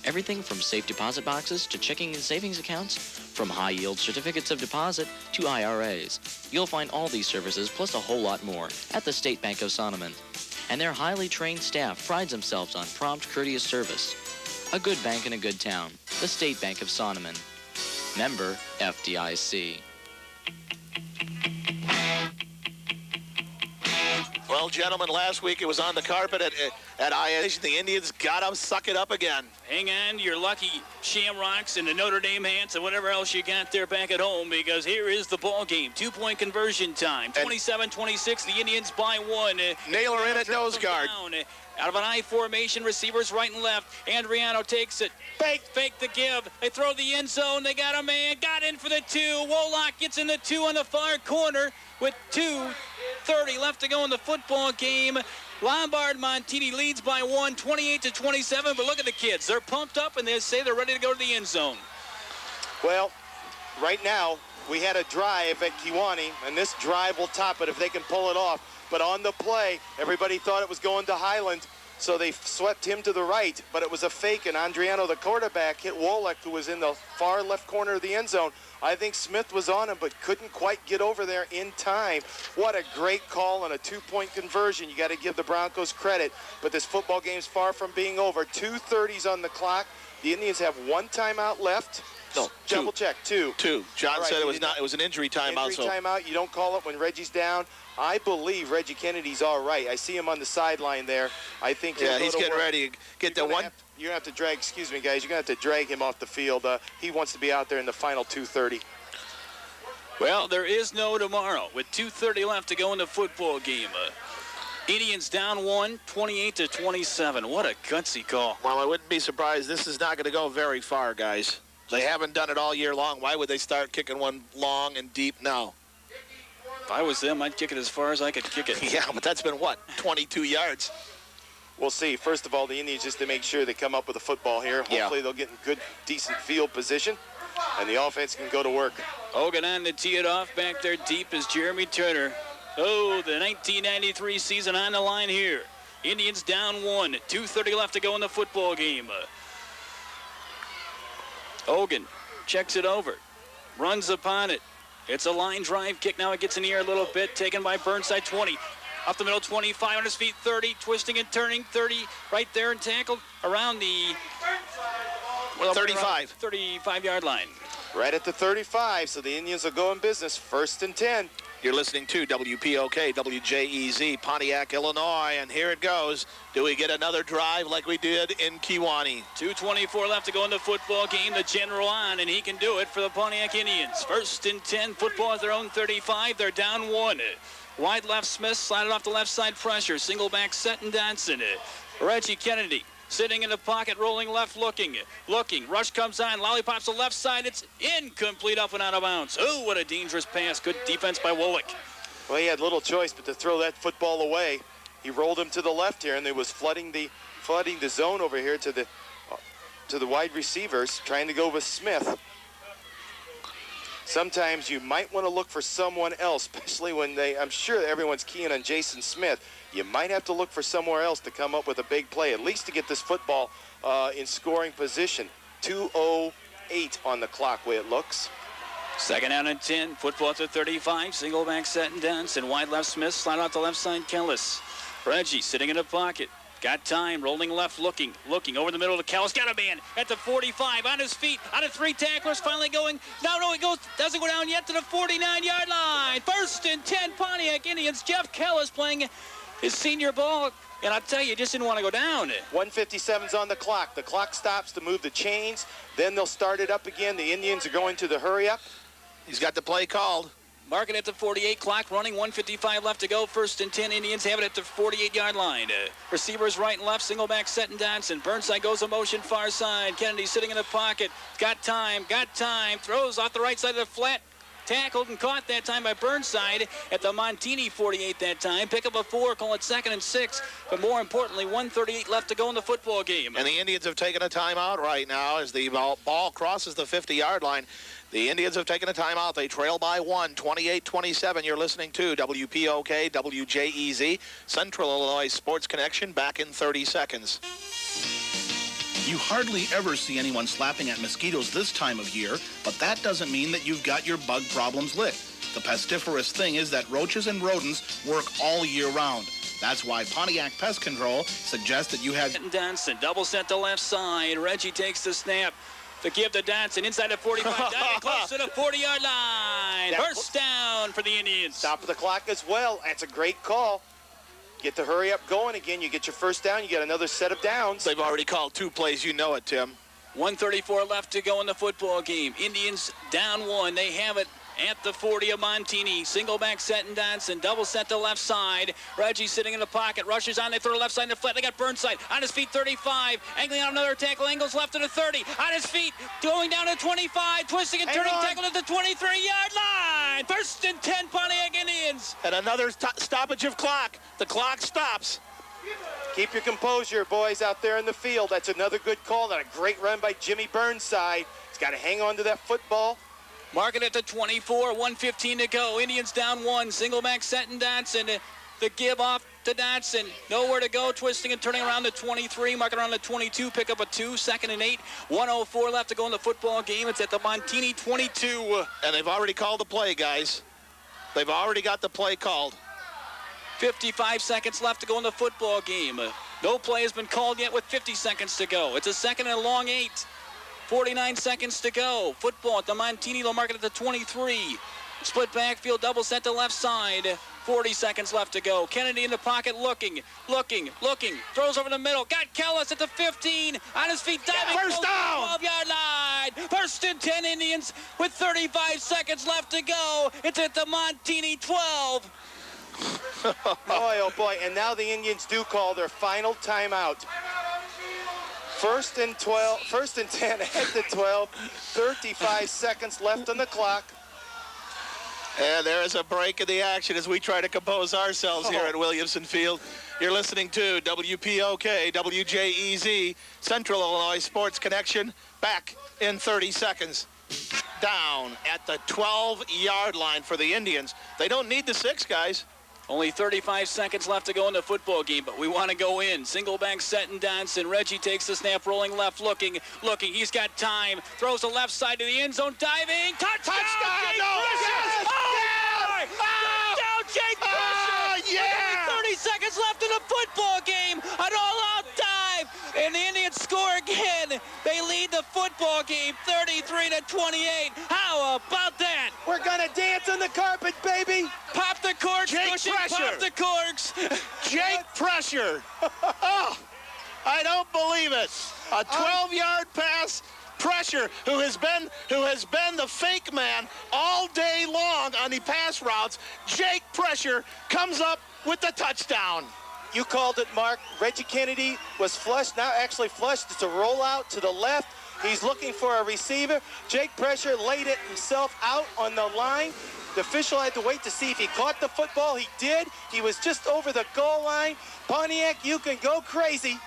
Everything from safe deposit boxes to checking and savings accounts, from high-yield certificates of deposit to IRAs. You'll find all these services plus a whole lot more at the State Bank of Sonneman. And their highly trained staff prides themselves on prompt, courteous service. A good bank in a good town. The State Bank of Sonneman. Member FDIC. Well, gentlemen, last week it was on the carpet at IS. The Indians got to suck it up again. Hang on to your lucky Shamrocks and the Notre Dame Hants and whatever else you got there back at home, because here is the ball game. 2-point conversion time. 27-26, the Indians by one. Naylor in at nose guard. Out of an I formation, receivers right and left. Andriano takes it. Fake the give. They throw the end zone. They got a man. Got in for the 2. Wolock gets in the 2 on the far corner with 2:30 left to go in the football game. Lombard Montini leads by 1, 28-27. But look at the kids. They're pumped up, and they say they're ready to go to the end zone. Well, right now, we had a drive at Kewanee, and this drive will top it if they can pull it off. But on the play, everybody thought it was going to Highland, so they swept him to the right, but it was a fake, and Andriano, the quarterback, hit Wolek, who was in the far left corner of the end zone. I think Smith was on him, but couldn't quite get over there in time. What a great call on a 2-point conversion. You got to give the Broncos credit, but this football game's far from being over. 2:30 on the clock. The Indians have 1 timeout left. No, double check, 2. John right, said it was not. It was an injury timeout. Timeout. You don't call it when Reggie's down. I believe Reggie Kennedy's all right. I see him on the sideline there. I think he's getting ready to get the one. You're going to have to drag. Excuse me, guys. You're going to have to drag him off the field. He wants to be out there in the final 2:30. Well, there is no tomorrow with 2:30 left to go in the football game. Indians down 1, 28-27. What a gutsy call. Well, I wouldn't be surprised. This is not going to go very far, guys. They haven't done it all year long. Why would they start kicking one long and deep now? If I was them, I'd kick it as far as I could kick it. Yeah, but that's been, what, 22 yards? We'll see. First of all, the Indians just to make sure they come up with a football here. Hopefully they'll get in good, decent field position, and the offense can go to work. Hogan on to tee it off back there deep is Jeremy Turner. Oh, the 1993 season on the line here. Indians down 1, 2:30 left to go in the football game. Hogan checks it over, runs upon it. It's a line drive kick. Now it gets in the air a little bit, taken by Burnside. 20. Up the middle, 25 on his feet, 30, twisting and turning, 30 right there and tackled around the 35-yard line. Right at the 35, so the Indians will go in business, 1st and 10. You're listening to WPOK, WJEZ, Pontiac, Illinois, and here it goes. Do we get another drive like we did in Kewanee? 2:24 left to go in the football game. The general on, and he can do it for the Pontiac Indians. 1st and 10, football at their own 35. They're down 1. Wide left, Smith slided off the left side pressure. Single back, Seton Dodson. Reggie Kennedy sitting in the pocket, rolling left, looking. Rush comes on, lollipops the left side. It's incomplete, up and out of bounds. Oh, what a dangerous pass. Good defense by Wolock. Well, he had little choice but to throw that football away. He rolled him to the left here, and they was flooding the zone over here to the wide receivers, trying to go with Smith. Sometimes you might want to look for someone else, especially when I'm sure everyone's keying on Jason Smith. You might have to look for somewhere else to come up with a big play, at least to get this football in scoring position. 2:08 on the clock, way it looks. 2nd down and 10. Football at the 35. Single back, Seton Dodson. Wide left, Smith. Slide out the left side, Kellis. Reggie sitting in the pocket. Got time, rolling left, looking over the middle to Kellis. Got a man at the 45, on his feet, out of 3 tacklers, finally going. No, he doesn't go down yet to the 49-yard line. 1st and 10, Pontiac Indians. Jeff Kellis playing his senior ball And I'll tell you, just didn't want to go down. 1:57's on the clock. The clock stops to move the chains. Then they'll start it up again. The Indians are going to the hurry up. He's got the play called. Marking at the 48, clock running, 1:55 left to go. 1st and 10, Indians have it at the 48-yard line. Receivers right and left, single back set and Dotson. Burnside goes a motion far side. Kennedy sitting in the pocket. Got time. Throws off the right side of the flat. Tackled and caught that time by Burnside at the Montini 48 that time. Pick up a 4, call it 2nd and 6. But more importantly, 1:38 left to go in the football game. And the Indians have taken a timeout right now as the ball crosses the 50-yard line. The Indians have taken a timeout. They trail by 1, 28-27. You're listening to WPOK, WJEZ, Central Illinois Sports Connection, back in 30 seconds. You hardly ever see anyone slapping at mosquitoes this time of year, but that doesn't mean that you've got your bug problems licked. The pestiferous thing is that roaches and rodents work all year round. That's why Pontiac Pest Control suggests that you have... Dotson, double set to left side. Reggie takes the snap. To give to Dotson inside the 45, down close to the 40-yard line. First down for the Indians. Stop of the clock as well. That's a great call. Get the hurry up going again. You get your first down. You get another set of downs. They've already called 2 plays. You know it, Tim. 1:34 left to go in the football game. Indians down 1. They have it at the 40 of Montini. Single back set and Dotson. Double set to left side. Reggie sitting in the pocket. Rushes on. They throw left side in the flat. They got Burnside on his feet, 35. Angling on another tackle. Angles left to the 30. On his feet. Going down to 25. Twisting and turning. Tackle at the 23-yard line. 1st and 10 Pontiac Indians. And another stoppage of clock. The clock stops. Keep your composure, boys, out there in the field. That's another good call. And a great run by Jimmy Burnside. He's got to hang on to that football. Marking at the 24, 1:15 to go. Indians down 1. Single back set and Dotson. The give off to Dotson. Nowhere to go. Twisting and turning around the 23. Marking around the 22. Pick up a 2. 2nd and 8. 1:04 left to go in the football game. It's at the Montini 22. And they've already called the play, guys. They've already got the play called. 55 seconds left to go in the football game. No play has been called yet with 50 seconds to go. It's a 2nd and a long 8. 49 seconds to go. Football at the Montini. They'll mark it at the 23. Split backfield, double set to left side. 40 seconds left to go. Kennedy in the pocket, looking. Throws over the middle. Got Kellis at the 15. On his feet, diving. First down. 12-yard line. 1st and 10 Indians with 35 seconds left to go. It's at the Montini 12. Boy, oh boy. And now the Indians do call their final timeout. 1st and 10 at the 12. 35 seconds left on the clock. And there is a break in the action as we try to compose ourselves here at Williamson Field. You're listening to WPOK, WJEZ, Central Illinois Sports Connection, back in 30 seconds. Down at the 12-yard line for the Indians. They don't need the 6, guys. Only 35 seconds left to go in the football game, but we want to go in. Single back set and Dotson. Reggie takes the snap, rolling left, looking. He's got time. Throws the left side to the end zone, diving. Touchdown! Jake Pressure! Touchdown, Jake Pressure! Yeah! 30 seconds left in the football game. An all-out dive, and the Indians score again. They lead the football game 33-28. How about that? We're gonna dance on the carpet, baby. Pop the corks, Jake Bushy, Pressure. pop the corks. Jake Pressure. Oh, I don't believe it. A 12-yard pass. Pressure, who has been the fake man all day long on the pass routes. Jake Pressure comes up with the touchdown. You called it, Mark. Reggie Kennedy was flushed, now actually flushed. It's a rollout to the left. He's looking for a receiver. Jake Pressure laid it himself out on the line. The official had to wait to see if he caught the football. He did. He was just over the goal line. Pontiac, you can go crazy.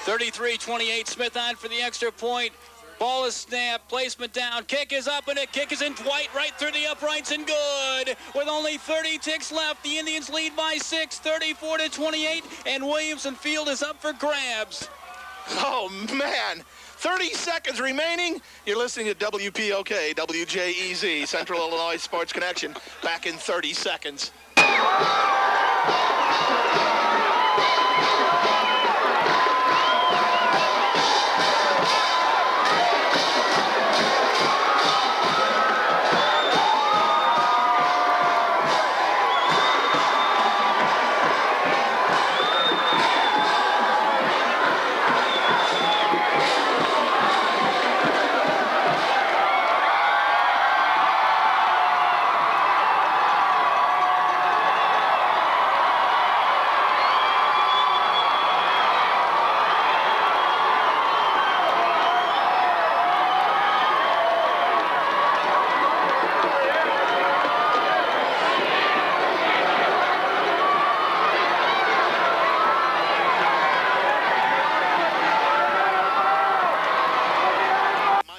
33-28, Smith on for the extra point. Ball is snapped, placement down, kick is up, and a kick is in Dwight right through the uprights and good. With only 30 ticks left, the Indians lead by 6, 34-28, and Williamson Field is up for grabs. Oh, man. 30 seconds remaining. You're listening to WPOK, WJEZ, Central Illinois Sports Connection, back in 30 seconds.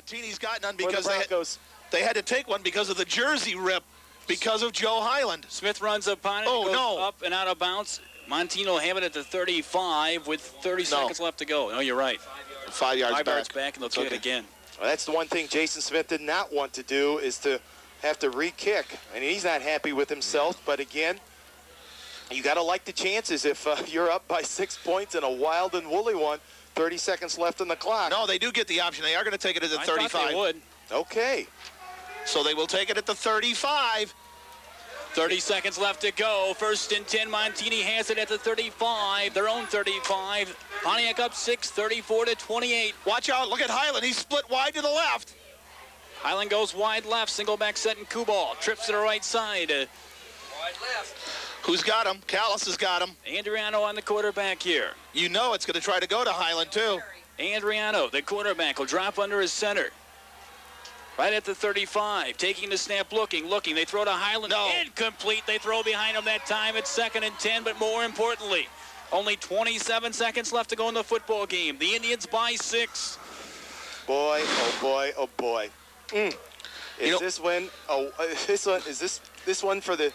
Montini's got none for the because Broncos. they had to take one because of the jersey rip because of Joe Highland. Smith runs upon it. Oh, Goes no. Up and out of bounds. Montini will have it at the 35 with 30 seconds left to go. No, you're right. 5 yards 5 back. yards back, and they'll kick it again. Well, that's the one thing Jason Smith did not want to do, is to have to re-kick. And he's not happy with himself. But again, you got to like the chances if you're up by 6 points in a wild and woolly one. 30 seconds left on the clock. No, they do get the option. They are going to take it at the I 35. thought they would. Okay. So they will take it at the 35. 30 seconds left to go. First and 10. Montini has it at the 35. Their own 35. Pontiac up 6, 34-28. Watch out. Look at Highland. He's split wide to the left. Highland goes wide left. Single back set and Kubal. Trips to the right side. Wide left. Who's got him? Callis has got him. Andriano on the quarterback here. You know it's going to try to go to Highland, too. Andriano, the quarterback, will drop under his center. Right at the 35. Taking the snap, looking. They throw to Highland. No. Incomplete. They throw behind him that time. It's 2nd and 10, but more importantly, only 27 seconds left to go in the football game. The Indians by 6. Boy, oh boy, oh boy. Is this one? Oh, this one for the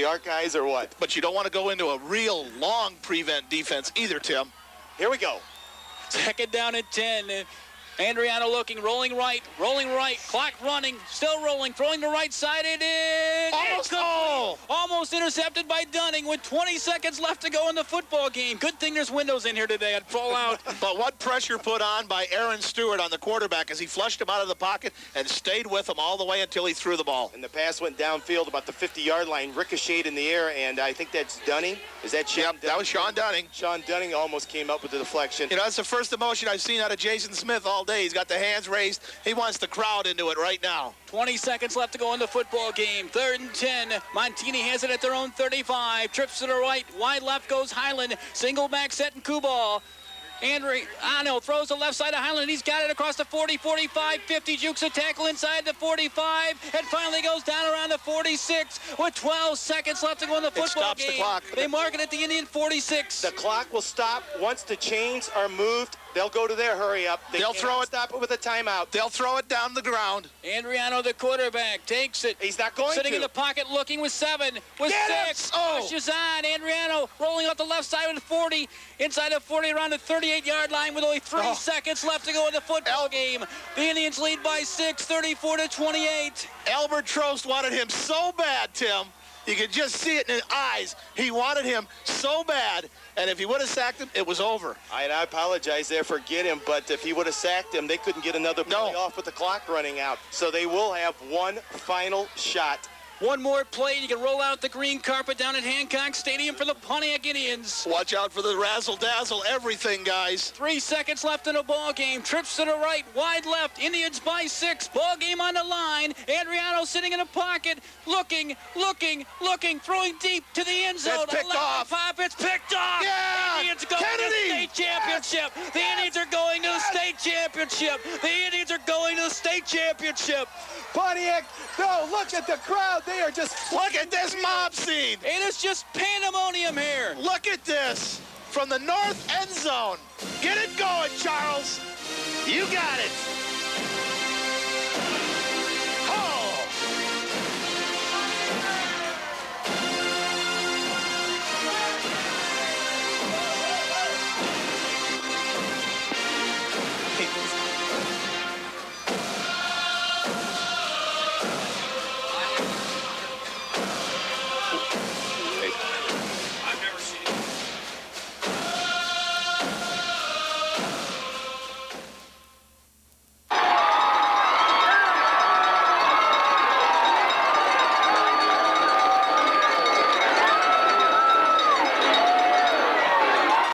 Archives or what? But you don't want to go into a real long prevent defense either, Tim. Here we go. 2nd down and 10. Andriano looking, rolling right, clock running, still rolling, throwing the right side. It is almost intercepted by Dunning with 20 seconds left to go in the football game. Good thing there's windows in here today. I'd fall out. But what pressure put on by Aaron Stewart on the quarterback as he flushed him out of the pocket and stayed with him all the way until he threw the ball. And the pass went downfield about the 50-yard line, ricocheted in the air, and I think that's Dunning. Is that Sean Dunning? That was Sean Dunning. Sean Dunning almost came up with the deflection. You know, that's the first emotion I've seen out of Jason Smith all day. He's got the hands raised. He wants the crowd into it right now. 20 seconds left to go in the football game. 3rd and 10. Montini has it at their own 35. Trips to the right. Wide left goes Highland. Single back set and Kubal. Andriano throws the left side of Highland. He's got it across the 40, 45, 50. Jukes a tackle inside the 45. And finally goes down around the 46 with 12 seconds left to go in the football game. The clock. They mark it at the Indian 46. The clock will stop once the chains are moved. They'll go to their hurry up. They'll throw it. Stop it with a timeout. They'll throw it down the ground. Andriano, the quarterback, takes it. He's not going Sitting to. in the pocket, looking with 7, with Get 6. it! Oh. Pushes on. Andriano rolling out the left side with 40. Inside of 40, around the 38-yard line with only 3 seconds left to go in the football game. The Indians lead by 6, 34-28. Albert Trost wanted him so bad, Tim. You could just see it in his eyes. He wanted him so bad, and if he would have sacked him, it was over. I apologize there for getting him, but if he would have sacked him, they couldn't get another play off with the clock running out. So they will have one final shot. One more play, you can roll out the green carpet down at Hancock Stadium for the Pontiac Indians. Watch out for the razzle-dazzle, everything, guys. 3 seconds left in the ball game. Trips to the right, wide left. Indians by 6. Ball game on the line. Andriano sitting in a pocket, looking, throwing deep to the end zone. It's picked off. Pop, it's picked off. Yeah! Indians going to the state championship. The Indians are going to the state championship. The Indians are going to the state championship. Pontiac, no, look at the crowd. They are just... Look at this mob scene. It is just pandemonium here. Look at this from the north end zone. Get it going, Charles. You got it.